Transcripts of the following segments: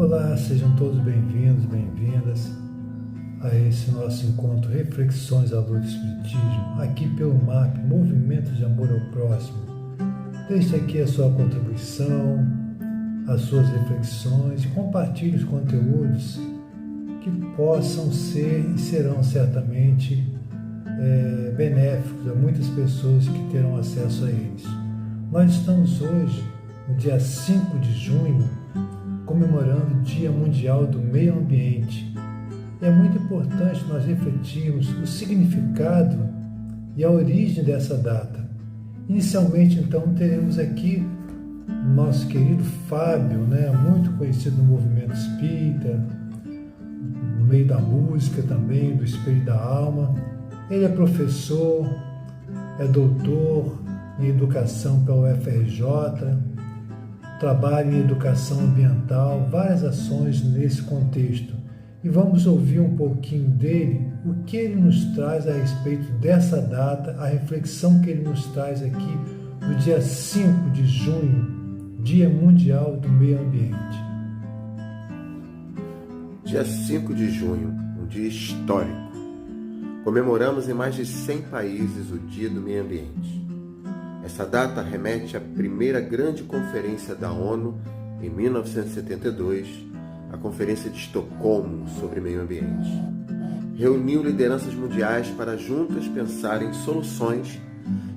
Olá, sejam todos bem-vindos, bem-vindas a esse nosso encontro Reflexões à Luz do Espiritismo, aqui pelo MAP, Movimento de Amor ao Próximo. Deixe aqui a sua contribuição, as suas reflexões, compartilhe os conteúdos que possam ser e serão certamente benéficos a muitas pessoas que terão acesso a eles. Nós estamos hoje, no dia 5 de junho, comemorando o Dia Mundial do Meio Ambiente. E é muito importante nós refletirmos o significado e a origem dessa data. Inicialmente, então, teremos aqui o nosso querido Fábio, muito conhecido no movimento espírita, no meio da música também, do Espírito da Alma. Ele é professor, é doutor em educação pela UFRJ, trabalha em educação ambiental, várias ações nesse contexto. E vamos ouvir um pouquinho dele, o que ele nos traz a respeito dessa data, a reflexão que ele nos traz aqui no dia 5 de junho, Dia Mundial do Meio Ambiente. Dia 5 de junho, um dia histórico. Comemoramos em mais de 100 países o Dia do Meio Ambiente. Essa data remete à primeira grande conferência da ONU, em 1972, a Conferência de Estocolmo sobre Meio Ambiente. Reuniu lideranças mundiais para juntas pensarem soluções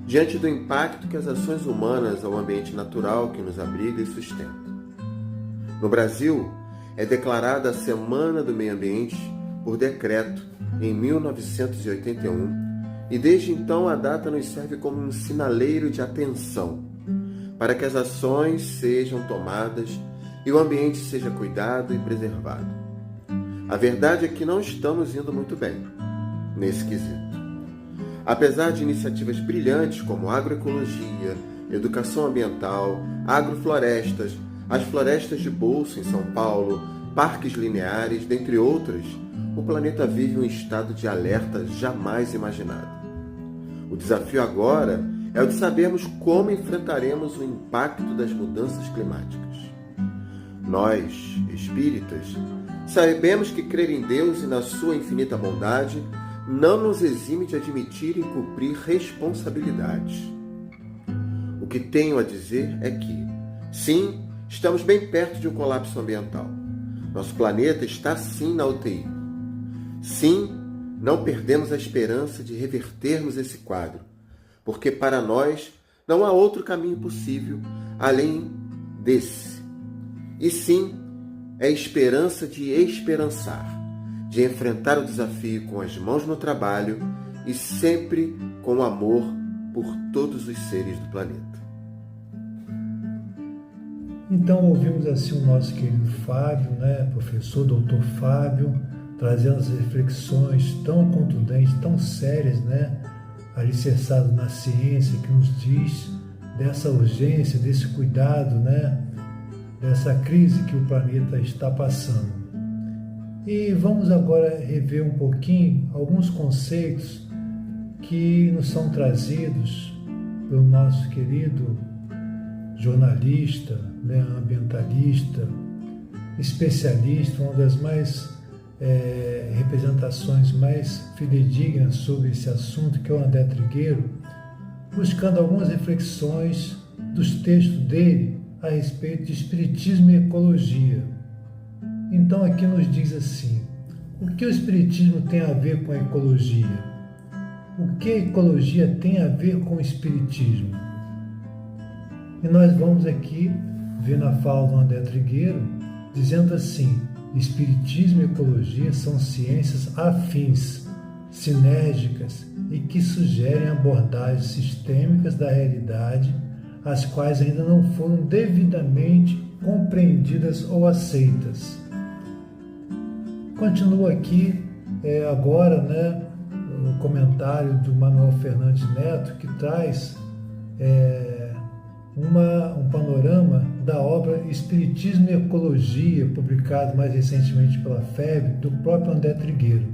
diante do impacto que as ações humanas ao ambiente natural que nos abriga e sustenta. No Brasil, é declarada a Semana do Meio Ambiente por decreto em 1981, e desde então a data nos serve como um sinaleiro de atenção para que as ações sejam tomadas e o ambiente seja cuidado e preservado. A verdade é que não estamos indo muito bem nesse quesito. Apesar de iniciativas brilhantes como agroecologia, educação ambiental, agroflorestas, as florestas de bolso em São Paulo, parques lineares, dentre outras, o planeta vive um estado de alerta jamais imaginado. O desafio agora é o de sabermos como enfrentaremos o impacto das mudanças climáticas. Nós, espíritas, sabemos que crer em Deus e na sua infinita bondade não nos exime de admitir e cumprir responsabilidades. O que tenho a dizer é que, sim, estamos bem perto de um colapso ambiental. Nosso planeta está sim na UTI. Sim, não perdemos a esperança de revertermos esse quadro, porque para nós não há outro caminho possível além desse. E sim, é esperança de esperançar, de enfrentar o desafio com as mãos no trabalho e sempre com amor por todos os seres do planeta. Então ouvimos assim o nosso querido Fábio, professor doutor Fábio, trazendo as reflexões tão contundentes, tão sérias, alicerçadas na ciência, que nos diz dessa urgência, desse cuidado, dessa crise que o planeta está passando. E vamos agora rever um pouquinho alguns conceitos que nos são trazidos pelo nosso querido jornalista, ambientalista, especialista, uma das mais representações mais fidedignas sobre esse assunto, que é o André Trigueiro, buscando algumas reflexões dos textos dele a respeito de espiritismo e ecologia. Então aqui nos diz assim: o que o espiritismo tem a ver com a ecologia? O que a ecologia tem a ver com o espiritismo? E nós vamos aqui ver na fala do André Trigueiro, dizendo assim: espiritismo e ecologia são ciências afins, sinérgicas e que sugerem abordagens sistêmicas da realidade, as quais ainda não foram devidamente compreendidas ou aceitas. Continua aqui agora o comentário do Manuel Fernandes Neto, que traz um panorama da obra Espiritismo e Ecologia, publicado mais recentemente pela FEB, do próprio André Trigueiro.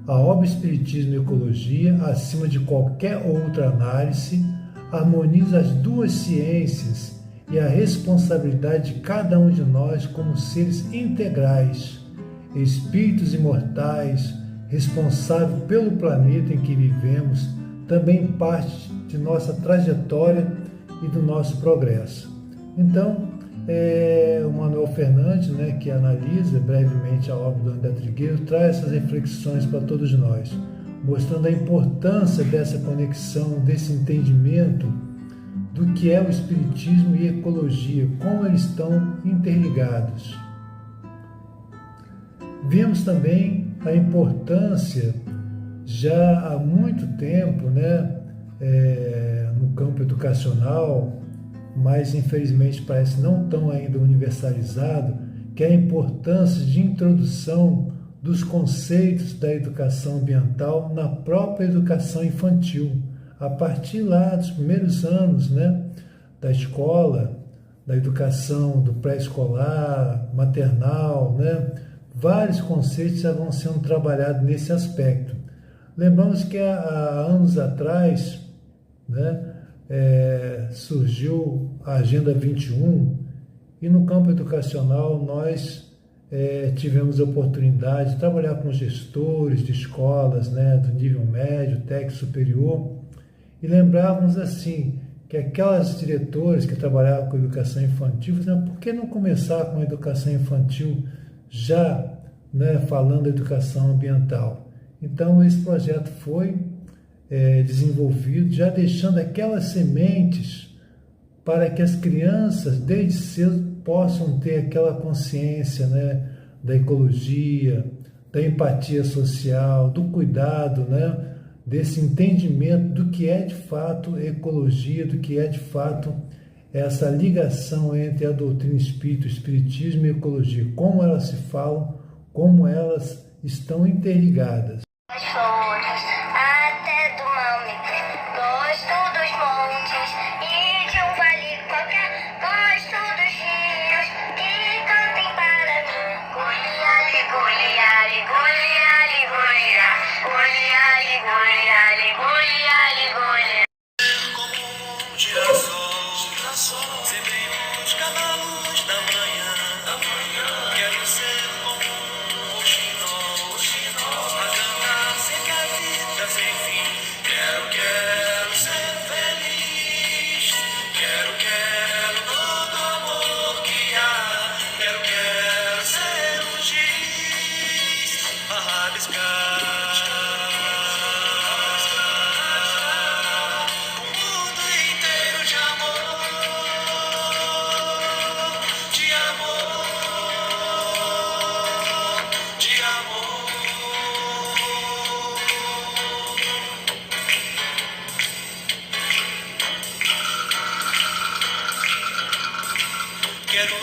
A obra Espiritismo e Ecologia, acima de qualquer outra análise, harmoniza as duas ciências e a responsabilidade de cada um de nós como seres integrais, espíritos imortais, responsáveis pelo planeta em que vivemos, também parte de nossa trajetória e do nosso progresso. Então, o Manuel Fernandes, que analisa brevemente a obra do André Trigueiro, traz essas reflexões para todos nós, mostrando a importância dessa conexão, desse entendimento do que é o Espiritismo e ecologia, como eles estão interligados. Vemos também a importância, já há muito tempo, no campo educacional, mas infelizmente parece não tão ainda universalizado, que é a importância de introdução dos conceitos da educação ambiental na própria educação infantil, a partir lá dos primeiros anos, da escola, da educação do pré-escolar, maternal, vários conceitos já vão sendo trabalhados nesse aspecto. Lembramos que há anos atrás, surgiu a Agenda 21 e no campo educacional nós tivemos a oportunidade de trabalhar com gestores de escolas do nível médio, técnico superior, e lembrávamos assim que aquelas diretoras que trabalhavam com educação infantil, por que não começar com a educação infantil já falando da educação ambiental? Então esse projeto foi desenvolvido, já deixando aquelas sementes para que as crianças, desde cedo, possam ter aquela consciência da ecologia, da empatia social, do cuidado, desse entendimento do que é de fato ecologia, do que é de fato essa ligação entre a doutrina espírita, o espiritismo e a ecologia, como elas se falam, como elas estão interligadas.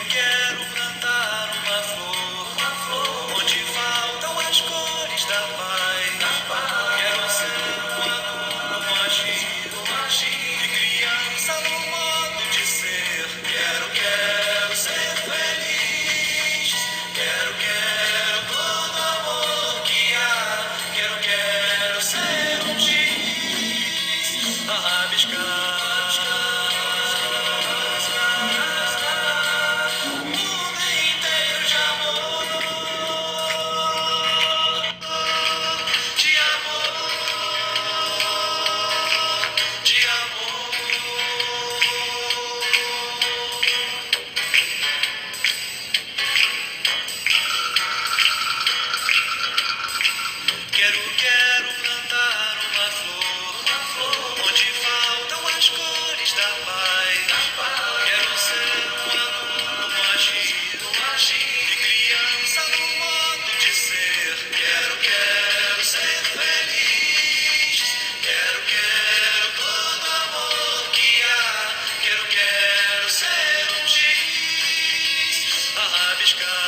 Quero plantar uma flor, onde faltam as cores da paz. Quero ser um adulto agir, de criança no modo de ser. Quero ser feliz. Quero todo amor que há. Quero ser um giz a rabiscar. Quero plantar uma flor, onde faltam as cores da paz. Quero ser um adulto agir, de criança no modo de ser. Quero ser feliz. Quero todo amor que há. Quero ser um giz a rabiscar.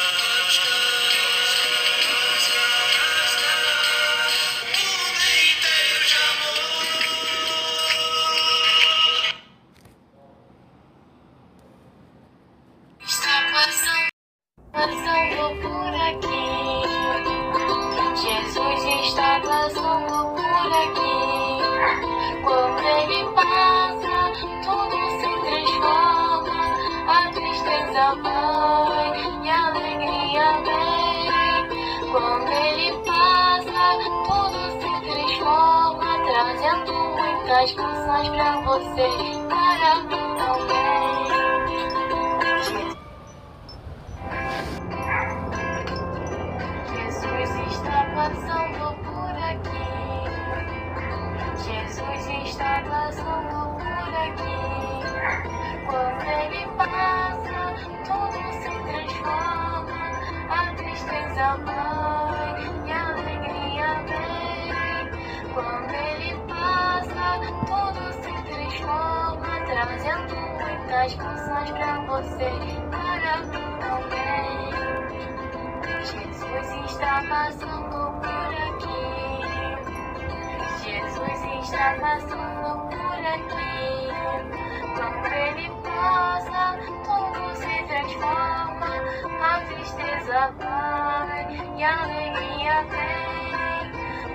Passando por aqui, Jesus está passando por aqui. Quando ele passa, tudo se transforma. muitas canções pra você, para mim também. Jesus está passando por aqui. Jesus está passando por aqui. Quando ele passa, tudo se transforma. A tristeza vai e a alegria vem. Quando ele passa, tudo se transforma. Trazendo muitas canções pra você, para mim também. Jesus está passando por aqui. Jesus está passando por aqui. Quando ele passa, tudo se transforma. A tristeza vai e a alegria vem.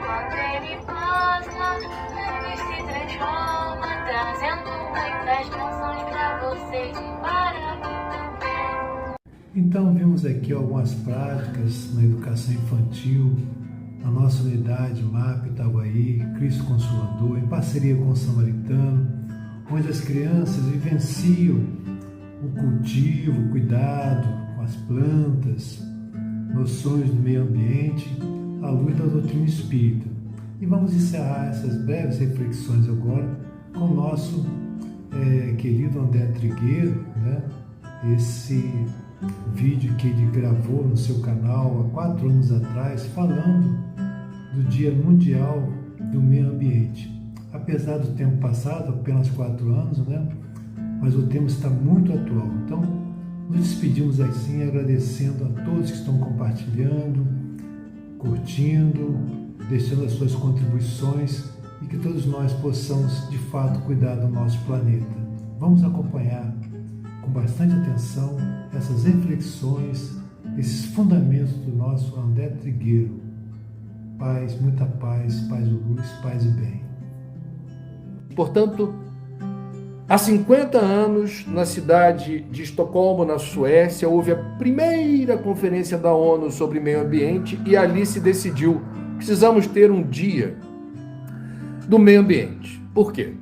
Quando ele passa, tudo se transforma. Trazendo muitas canções pra vocês e para mim também. Então, vimos aqui algumas práticas na educação infantil, na nossa unidade MAP Itaguaí, Cristo Consolador, em parceria com o Samaritano, onde as crianças vivenciam o cultivo, o cuidado com as plantas, noções do meio ambiente, à luz da doutrina espírita. E vamos encerrar essas breves reflexões agora com o nosso querido André Trigueiro, né? Esse vídeo que ele gravou no seu canal há 4 anos atrás, falando do Dia Mundial do Meio Ambiente. Apesar do tempo passado, apenas 4 anos, né? Mas o tema está muito atual. Então, nos despedimos assim, agradecendo a todos que estão compartilhando, curtindo, deixando as suas contribuições e que todos nós possamos, de fato, cuidar do nosso planeta. Vamos acompanhar com bastante atenção essas reflexões, esses fundamentos do nosso André Trigueiro. Paz, muita paz, paz e luz, paz e bem. Portanto, há 50 anos, na cidade de Estocolmo, na Suécia, houve a primeira conferência da ONU sobre meio ambiente e ali se decidiu: precisamos ter um dia do meio ambiente. Por quê?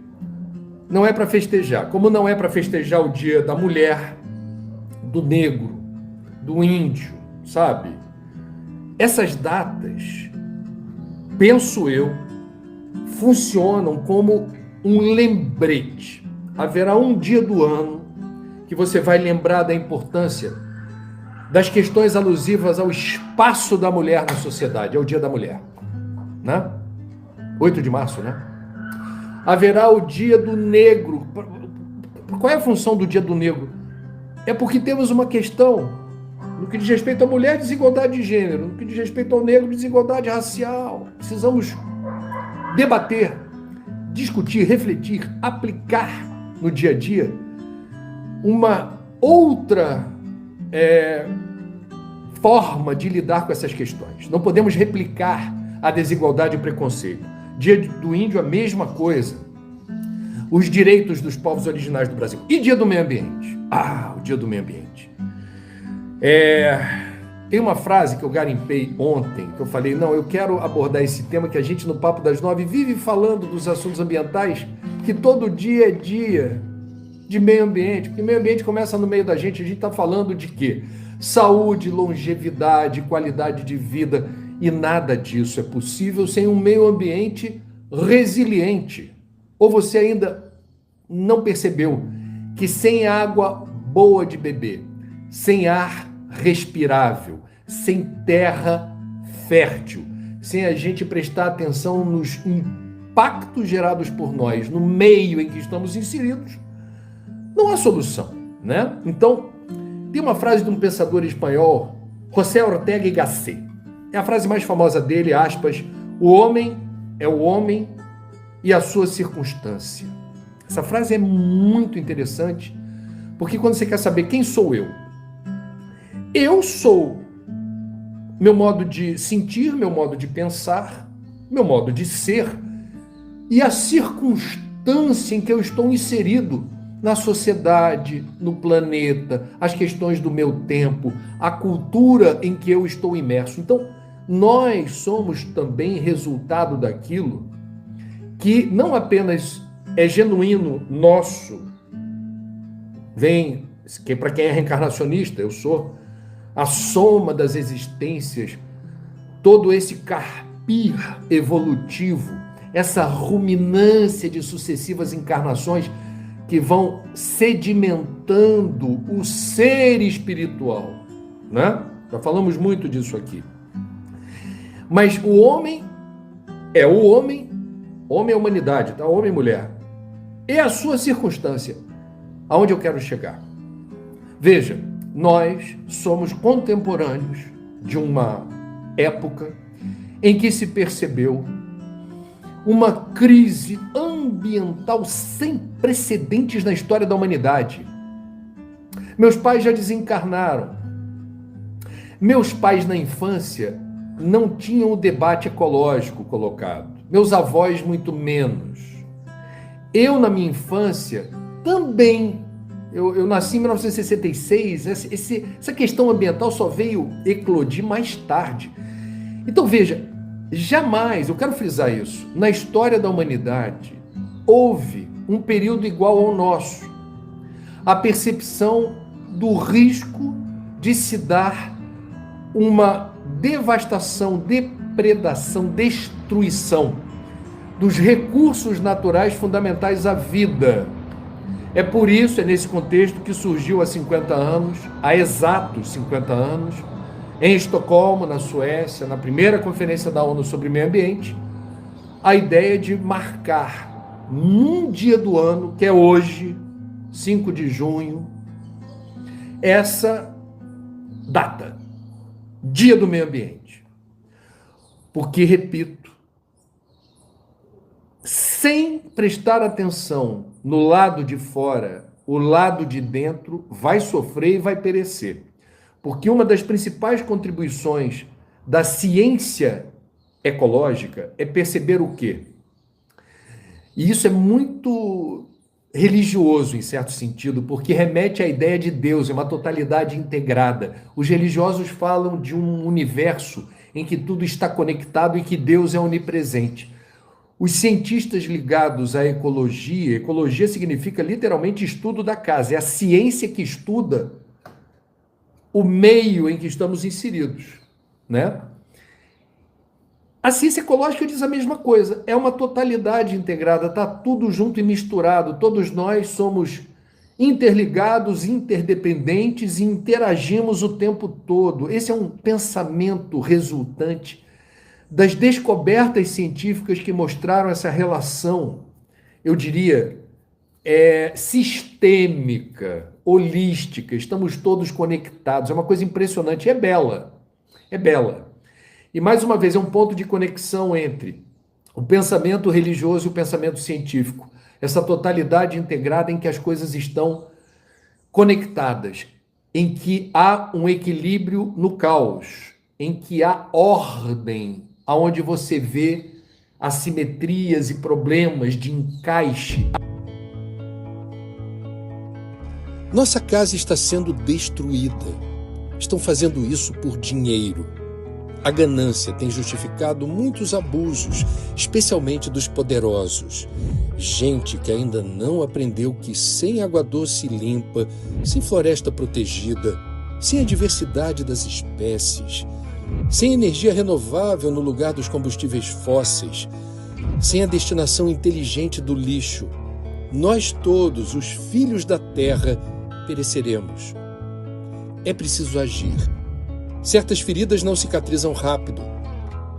Não é para festejar, como não é para festejar o dia da mulher, do negro, do índio, sabe? Essas datas, penso eu, funcionam como um lembrete. Haverá um dia do ano que você vai lembrar da importância das questões alusivas ao espaço da mulher na sociedade, é o Dia da Mulher, né? 8 de março, né? Haverá o Dia do Negro. Qual é a função do Dia do Negro? É porque temos uma questão no que diz respeito à mulher, desigualdade de gênero, no que diz respeito ao negro, desigualdade racial. Precisamos debater, discutir, refletir, aplicar no dia a dia uma outra forma de lidar com essas questões. Não podemos replicar a desigualdade e o preconceito. Dia do Índio, a mesma coisa. Os direitos dos povos originários do Brasil. E Dia do Meio Ambiente? O Dia do Meio Ambiente. Tem uma frase que eu garimpei ontem, que eu falei, não, eu quero abordar esse tema que a gente no Papo das 9 vive falando dos assuntos ambientais, que todo dia é dia de meio ambiente, porque meio ambiente começa no meio da gente, a gente está falando de quê? Saúde, longevidade, qualidade de vida, e nada disso é possível sem um meio ambiente resiliente. Ou você ainda não percebeu que sem água boa de beber, sem ar respirável, sem terra fértil, sem a gente prestar atenção nos impactos gerados por nós no meio em que estamos inseridos, não há solução, né? Então, tem uma frase de um pensador espanhol, José Ortega y Gasset. É a frase mais famosa dele, aspas, o homem é o homem e a sua circunstância. Essa frase é muito interessante, porque quando você quer saber quem sou eu sou meu modo de sentir, meu modo de pensar, meu modo de ser e a circunstância em que eu estou inserido na sociedade, no planeta, as questões do meu tempo, a cultura em que eu estou imerso. Então, nós somos também resultado daquilo que não apenas é genuíno, nosso. Vem, que para quem é reencarnacionista, eu sou a soma das existências, todo esse carpir evolutivo, essa ruminância de sucessivas encarnações que vão sedimentando o ser espiritual, né? Já falamos muito disso aqui. Mas o homem é o homem é a humanidade, tá? Homem e mulher. E a sua circunstância, aonde eu quero chegar. Veja, nós somos contemporâneos de uma época em que se percebeu uma crise ambiental sem precedentes na história da humanidade. Meus pais já desencarnaram. Meus pais na infância não tinham o debate ecológico colocado. Meus avós muito menos. Eu na minha infância também. Eu nasci em 1966. Essa questão ambiental só veio eclodir mais tarde. Então veja, jamais, eu quero frisar isso, na história da humanidade houve um período igual ao nosso. A percepção do risco de se dar uma devastação, depredação, destruição dos recursos naturais fundamentais à vida. É por isso, é nesse contexto que surgiu há 50 anos, há exatos 50 anos, em Estocolmo, na Suécia, na primeira conferência da ONU sobre meio ambiente, a ideia de marcar num dia do ano, que é hoje, 5 de junho, essa data, Dia do Meio Ambiente. Porque, repito, sem prestar atenção no lado de fora, o lado de dentro vai sofrer e vai perecer. Porque uma das principais contribuições da ciência ecológica é perceber o quê? E isso é muito religioso, em certo sentido, porque remete à ideia de Deus, é uma totalidade integrada. Os religiosos falam de um universo em que tudo está conectado e que Deus é onipresente. Os cientistas ligados à ecologia significa literalmente estudo da casa, é a ciência que estuda o meio em que estamos inseridos, né? A ciência ecológica diz a mesma coisa, é uma totalidade integrada, está tudo junto e misturado, todos nós somos interligados, interdependentes e interagimos o tempo todo. Esse é um pensamento resultante das descobertas científicas que mostraram essa relação, eu diria, sistêmica, holística, estamos todos conectados, é uma coisa impressionante, é bela. E mais uma vez, é um ponto de conexão entre o pensamento religioso e o pensamento científico, essa totalidade integrada em que as coisas estão conectadas, em que há um equilíbrio no caos, em que há ordem, aonde você vê assimetrias e problemas de encaixe. Nossa casa está sendo destruída. Estão fazendo isso por dinheiro. A ganância tem justificado muitos abusos, especialmente dos poderosos. Gente que ainda não aprendeu que sem água doce e limpa, sem floresta protegida, sem a diversidade das espécies, sem energia renovável no lugar dos combustíveis fósseis, sem a destinação inteligente do lixo, nós todos, os filhos da terra, pereceremos. É preciso agir. Certas feridas não cicatrizam rápido.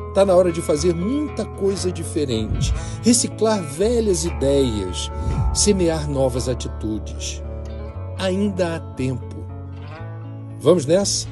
Está na hora de fazer muita coisa diferente, reciclar velhas ideias, semear novas atitudes. Ainda há tempo. Vamos nessa?